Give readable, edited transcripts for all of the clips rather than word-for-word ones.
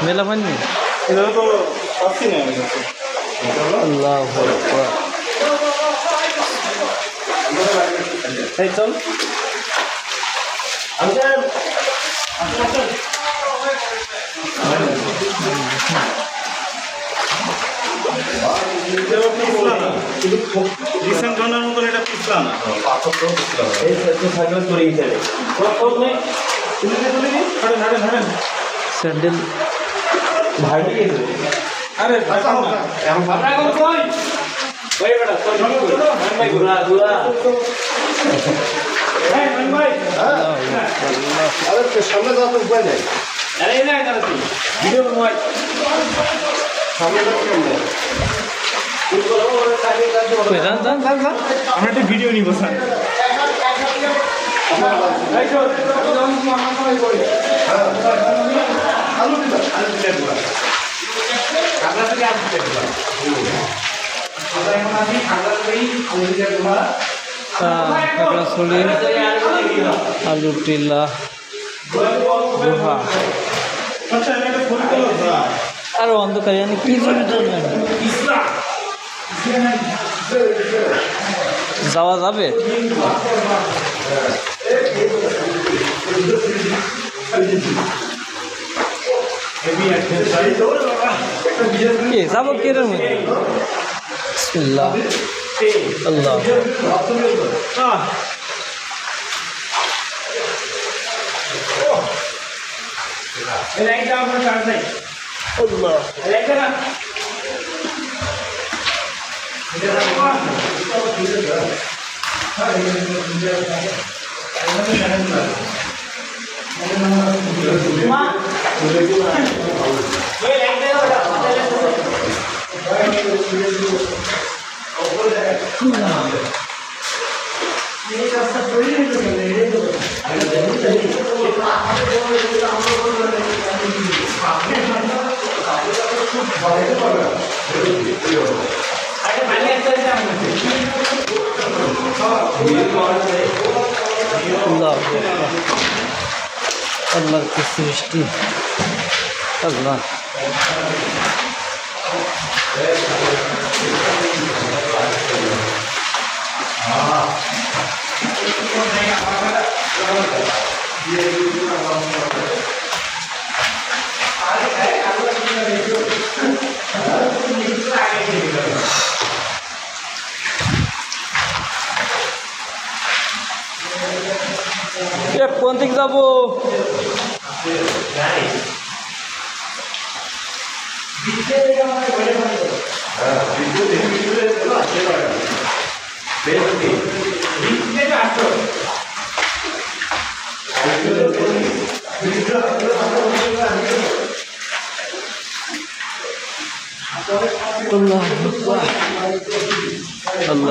মেলা পাননি আল্লাহু আকবার এই চল রিসেন্ট জনের মতন এটা পিছলা না স্যান্ডেল আরে সামনে যাওয়ার উপায় নেই আমরা একটা ভিডিও নিব স্যার খাগড়াছড়ি আলুর টিলা গুহা আর অন্ধকার জানি কি যাওয়া যাবে কে যাবো কেরের মধ্যে বিসমিল্লাহ আল্লাহ আল্লাহর কি সৃষ্টি আল্লাহ কোন দিক যাবো আল্লাহ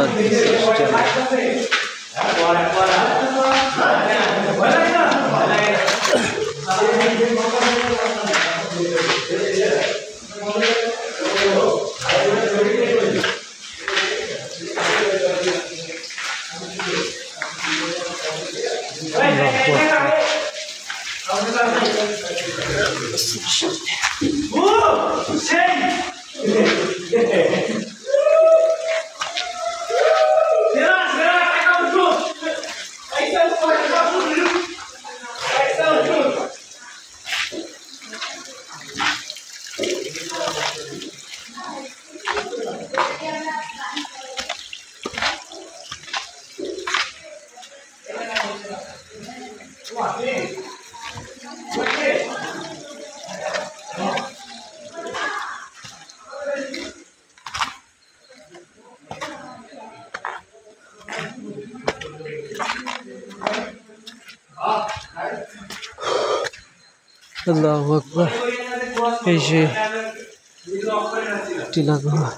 আল্লাহু আকবার এই যে টিলা গুহা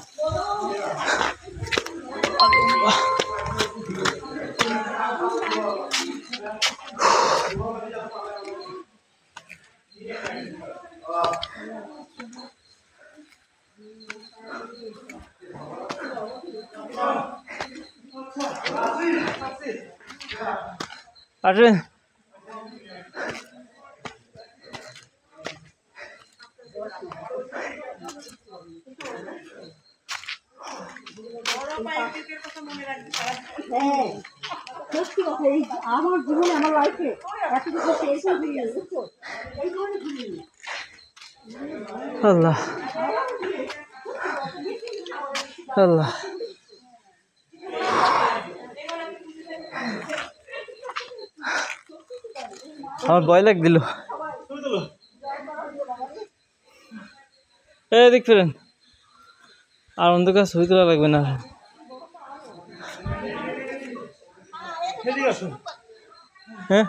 আসেন হ্যাঁ সত্যি কথা এই আমার জীবনে আমার লাইফে এত কিছু পেয়েছি বুঝছো এই ধরনের ঘুরিয়ে আল্লাহ আল্লাহ আমার ভয় লাগ দিল এদিক ফিরেন আর অন্ধকার ছবি তোলা লাগবে না এদিকে আসুন। হ্যাঁ